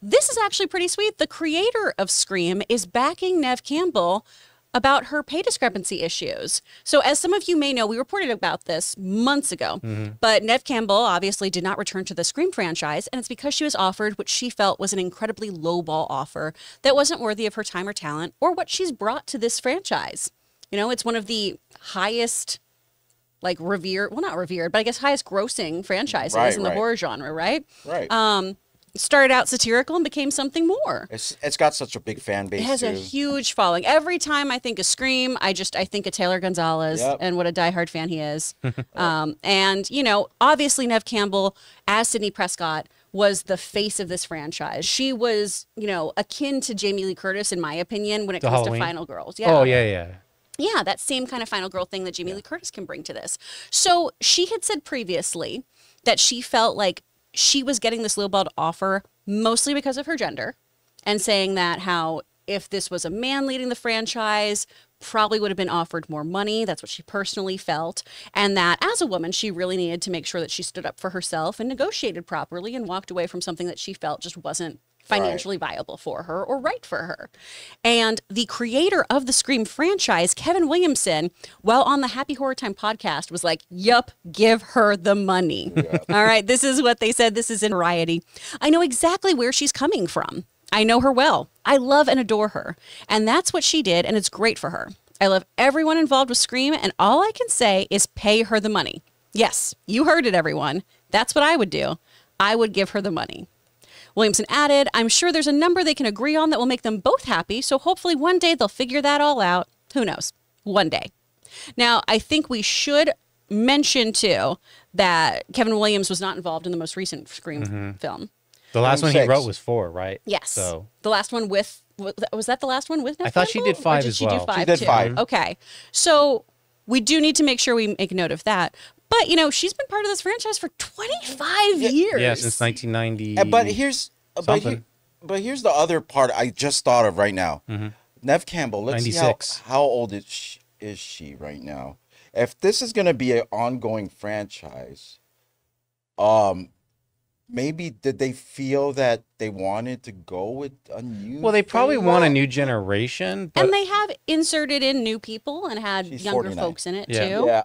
this is actually pretty sweet. The creator of Scream is backing Neve Campbell about her pay discrepancy issues. So as some of you may know, we reported about this months ago, but Neve Campbell obviously did not return to the Scream franchise, and it's because she was offered what she felt was an incredibly lowball offer that wasn't worthy of her time or talent or what she's brought to this franchise. You know, it's one of the highest, like, revered, well, not revered, but I guess highest grossing franchises in the horror genre, right? Right. Started out satirical and became something more. It's got such a big fan base. It has a huge following. Every time I think of Scream, I think of Taylor Gonzalez and what a diehard fan he is. And, you know, obviously Neve Campbell, as Sidney Prescott, was the face of this franchise. She was, you know, akin to Jamie Lee Curtis, in my opinion, when it comes to Final Girls. Yeah. Oh, yeah. Yeah, that same kind of Final Girl thing that Jamie Lee Curtis can bring to this. So she had said previously that she felt like she was getting this lowballed offer mostly because of her gender, and saying that how if this was a man leading the franchise, probably would have been offered more money. That's what she personally felt. And that as a woman, she really needed to make sure that she stood up for herself and negotiated properly and walked away from something that she felt just wasn't financially viable for her or right for her. And the creator of the Scream franchise, Kevin Williamson, while on the Happy Horror Time podcast, was like, yup, give her the money. All right, this is what they said. This is in Variety. I know exactly where she's coming from. I know her well. I love and adore her. And that's what she did, and it's great for her. I love everyone involved with Scream, and all I can say is pay her the money. Yes, you heard it, everyone. That's what I would do. I would give her the money. Williamson added, I'm sure there's a number they can agree on that will make them both happy, so hopefully one day they'll figure that all out. Who knows? One day. Now, I think we should mention, too, that Kevin Williams was not involved in the most recent Scream film. The last one he wrote was 4, right? Yes. So the last one with, was that the last one with Neve I thought Campbell? she did 5 as well. She did 5 She did too? 5. Okay. So we do need to make sure we make note of that. But, you know, she's been part of this franchise for 25 years. Yeah, since 1990. But here's the other part I just thought of right now. Neve Campbell, let's 96. see how old is she right now? If this is going to be an ongoing franchise, maybe did they feel that they wanted to go with a new? Well, they probably want a new generation. But and they have inserted in new people and had younger 49. folks in it too. Yeah.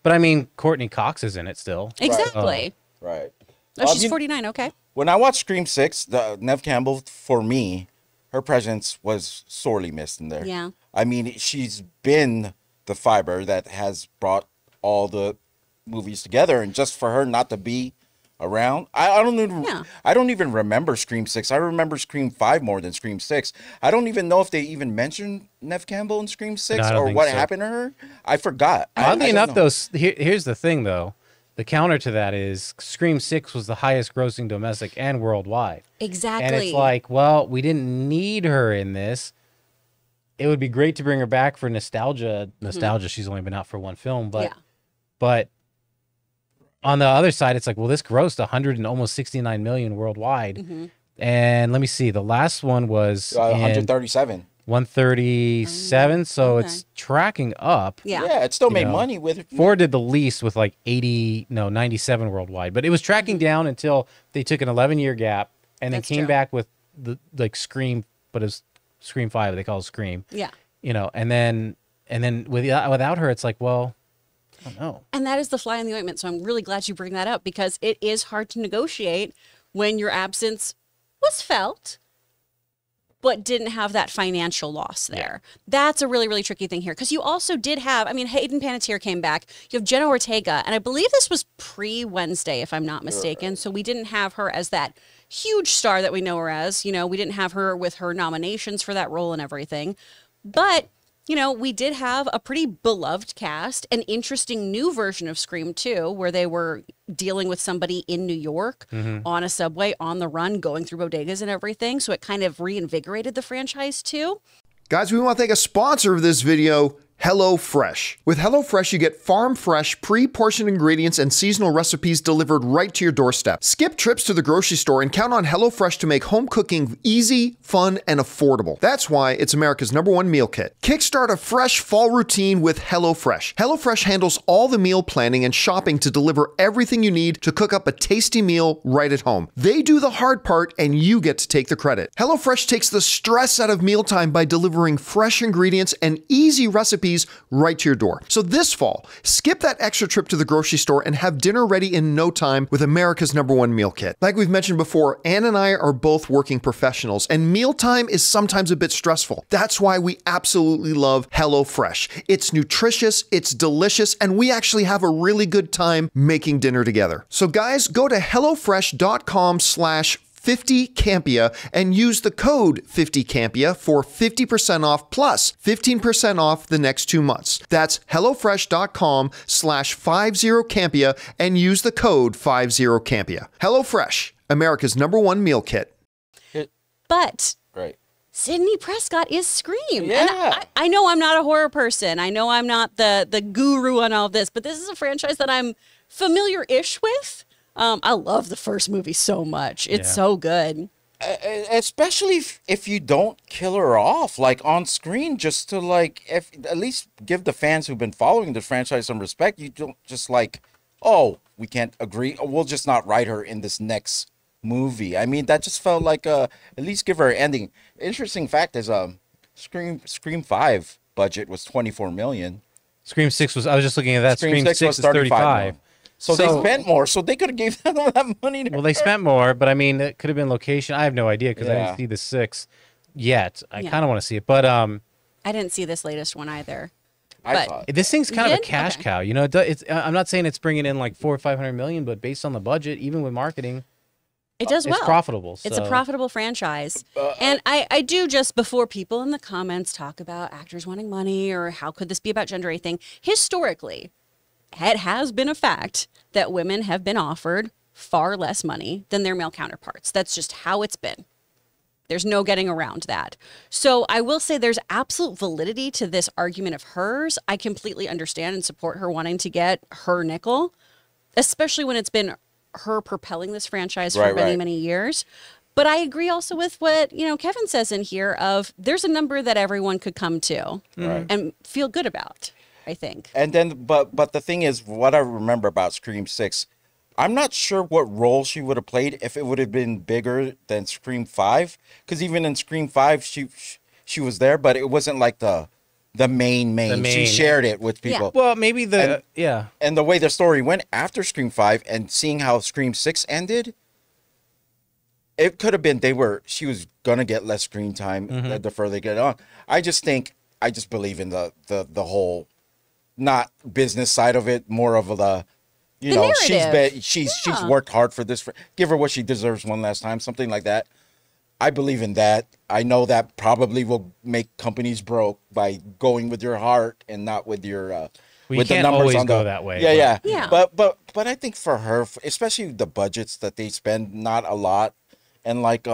But I mean, Courtney Cox is in it still. Exactly. Right. Oh, she's 49. Okay. When I watched Scream 6, the Neve Campbell, for me, her presence was sorely missed in there. Yeah. I mean, she's been the fiber that has brought all the movies together, and just for her not to be around, I don't even remember Scream 6. I remember Scream 5 more than Scream 6. I don't even know if they even mentioned Neve Campbell in Scream 6 or what happened to her. I forgot. Oddly enough, though, here's the thing, though. The counter to that is Scream 6 was the highest grossing domestic and worldwide. Exactly. And it's like, well, we didn't need her in this. It would be great to bring her back for nostalgia. She's only been out for one film, but on the other side, it's like, well, this grossed 169 million worldwide. And let me see, the last one was 137. 137, so it's tracking up. Yeah, it still made money with it. 4 did the least with like 97 worldwide, but it was tracking down until they took an 11-year gap and then came back with the like Scream, but it's Scream 5. They call it Scream. Yeah. You know, and then without her, it's like, well, I don't know. And that is the fly in the ointment. So I'm really glad you bring that up, because it is hard to negotiate when your absence was felt, but didn't have that financial loss there. That's a really, really tricky thing here. Because you also did have, I mean, Hayden Panettiere came back. You have Jenna Ortega. And I believe this was pre-Wednesday, if I'm not mistaken. So we didn't have her as that huge star that we know her as. You know, we didn't have her with her nominations for that role and everything. But, you know, we did have a pretty beloved cast, an interesting new version of Scream 2, where they were dealing with somebody in New York on a subway, on the run, going through bodegas and everything. So it kind of reinvigorated the franchise too. Guys, we want to thank a sponsor of this video, HelloFresh. With HelloFresh, you get farm-fresh, pre-portioned ingredients and seasonal recipes delivered right to your doorstep. Skip trips to the grocery store and count on HelloFresh to make home cooking easy, fun, and affordable. That's why it's America's #1 meal kit. Kickstart a fresh fall routine with HelloFresh. HelloFresh handles all the meal planning and shopping to deliver everything you need to cook up a tasty meal right at home. They do the hard part and you get to take the credit. HelloFresh takes the stress out of mealtime by delivering fresh ingredients and easy recipes right to your door. So this fall, skip that extra trip to the grocery store and have dinner ready in no time with America's #1 meal kit. Like we've mentioned before, Ann and I are both working professionals, and mealtime is sometimes a bit stressful. That's why we absolutely love HelloFresh. It's nutritious, it's delicious, and we actually have a really good time making dinner together. So guys, go to HelloFresh.com/50Campea and use the code 50Campea for 50% off plus 15% off the next 2 months. That's HelloFresh.com/50Campea and use the code 50Campea. HelloFresh, America's #1 meal kit. But Right. Sidney Prescott is Scream. Yeah. And I know I'm not a horror person. I know I'm not the guru on all of this, but this is a franchise that I'm familiar-ish with. I love the first movie so much. It's so good. Especially if you don't kill her off like on screen, just to like at least give the fans who've been following the franchise some respect. You don't just like, oh, we can't agree, we'll just not write her in this next movie. I mean, that just felt like at least give her an ending. Interesting fact is Scream 5 budget was 24 million. Scream 6 was, I was just looking at that. Scream 6 is 35. So they spent more, so they could have gave them that money. Well, they spent more, but I mean, it could have been location. I have no idea because I didn't see the 6 yet. I kind of want to see it, but I didn't see this latest one either. But this thing's kind of a cash cow. You know, it's. I'm not saying it's bringing in like 400 or 500 million, but based on the budget, even with marketing, it does well. It's profitable. So. It's a profitable franchise. And I do, just before people in the comments talk about actors wanting money or how could this be about gender or anything, historically, it has been a fact that women have been offered far less money than their male counterparts. That's just how it's been. There's no getting around that. So I will say there's absolute validity to this argument of hers. I completely understand and support her wanting to get her nickel, especially when it's been her propelling this franchise for many, many years. But I agree also with what, Kevin says in here of there's a number that everyone could come to and feel good about, I think. And then, but the thing is, what I remember about Scream 6, I'm not sure what role she would have played if it would have been bigger than Scream 5. Because even in Scream 5, she was there, but it wasn't like the main. She shared it with people. Yeah. Well, maybe And the way the story went after Scream 5 and seeing how Scream 6 ended, it could have been she was gonna get less screen time the further they get on. I just believe in the whole not business side of it, more of the she's worked hard for this. Give her what she deserves one last time, something like that. I believe in that. I know that probably will make companies broke by going with your heart and not with your with the numbers on go that way. Yeah. But I think for her, especially the budgets that they spend, not a lot, and like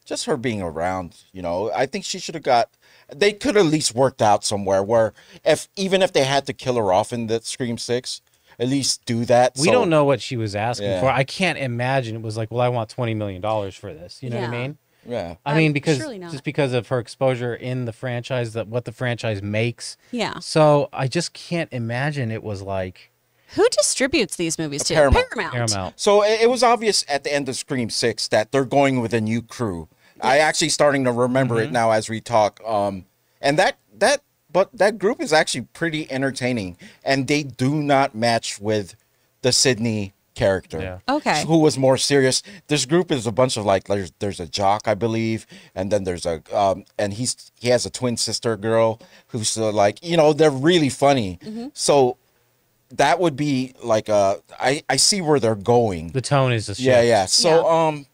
just her being around, I think she should have got. They could at least worked out somewhere where even if they had to kill her off in the Scream 6. At least do that. We don't know what she was asking for. I can't imagine it was like, well, I want $20 million for this. You know what I mean? Yeah. I mean, because of her exposure in the franchise, what the franchise makes. Yeah. So I just can't imagine it was like. Who distributes these movies too? Paramount. So it was obvious at the end of Scream 6 that they're going with a new crew. I actually starting to remember it now as we talk. And that group is actually pretty entertaining, and they do not match with the Sydney character. Yeah. Okay. Who was more serious. This group is a bunch of like there's a jock, I believe, and then there's a and he has a twin sister girl who's they're really funny. So that would be like I see where they're going. The tone is a shift. Yeah. So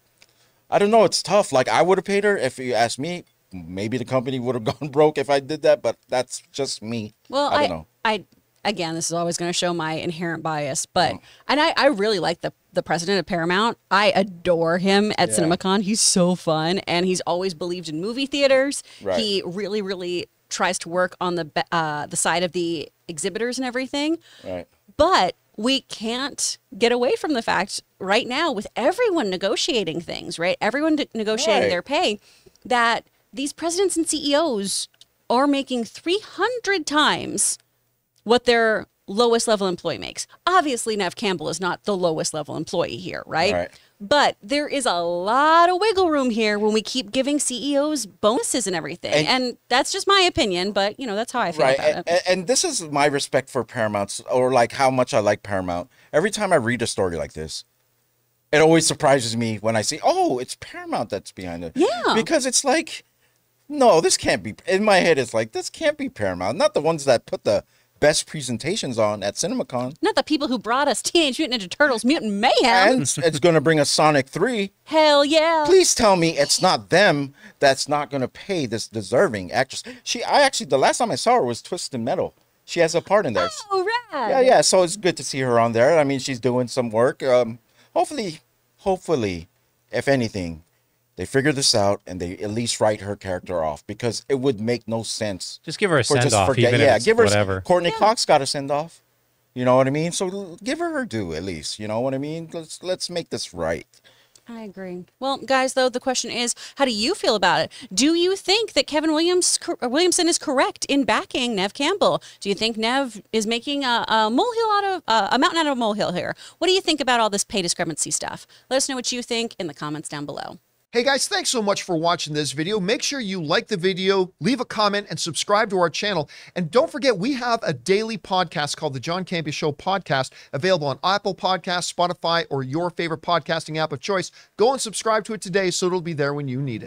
I don't know, it's tough. Like I would have paid her if you asked me. Maybe the company would have gone broke if I did that, but that's just me. Well, I don't know. Again, this is always going to show my inherent bias, but and I really like the president of Paramount. I adore him at CinemaCon. He's so fun, and he's always believed in movie theaters. Right. He really, really tries to work on the side of the exhibitors and everything. Right. But we can't get away from the fact right now, with everyone negotiating things, right? Everyone negotiating their pay, that these presidents and CEOs are making 300 times what their lowest level employee makes. Obviously, Neve Campbell is not the lowest level employee here, right? But there is a lot of wiggle room here when we keep giving CEOs bonuses and everything. And that's just my opinion, but, you know, that's how I feel about it. And this is my respect for Paramount, or like how much I like Paramount. Every time I read a story like this, it always surprises me when I see, oh, it's Paramount that's behind it. Yeah. Because it's like, no, this can't be. In my head, it's like, this can't be Paramount. Not the ones that put the best presentations on at CinemaCon. Not the people who brought us Teenage Mutant Ninja Turtles Mutant Mayhem. And it's going to bring us Sonic 3. Hell yeah. Please tell me it's not them that's not going to pay this deserving actress. The last time I saw her was Twisted Metal. She has a part in there. Oh, rad. Yeah. So it's good to see her on there. I mean, she's doing some work. Hopefully, if anything, they figure this out and they at least write her character off, because it would make no sense. Just give her a send off, even if it's whatever. Courtney Cox got a send off. You know what I mean? So give her her due at least. You know what I mean? Let's make this right. I agree. Well, guys, though, the question is, how do you feel about it? Do you think that Kevin Williamson is correct in backing Neve Campbell? Do you think Neve is making a mountain out of a molehill here? What do you think about all this pay discrepancy stuff? Let us know what you think in the comments down below. Hey guys, thanks so much for watching this video. Make sure you like the video, leave a comment, and subscribe to our channel. And don't forget, we have a daily podcast called the John Campea Show podcast, available on Apple Podcasts, Spotify, or your favorite podcasting app of choice. Go and subscribe to it today so it'll be there when you need it.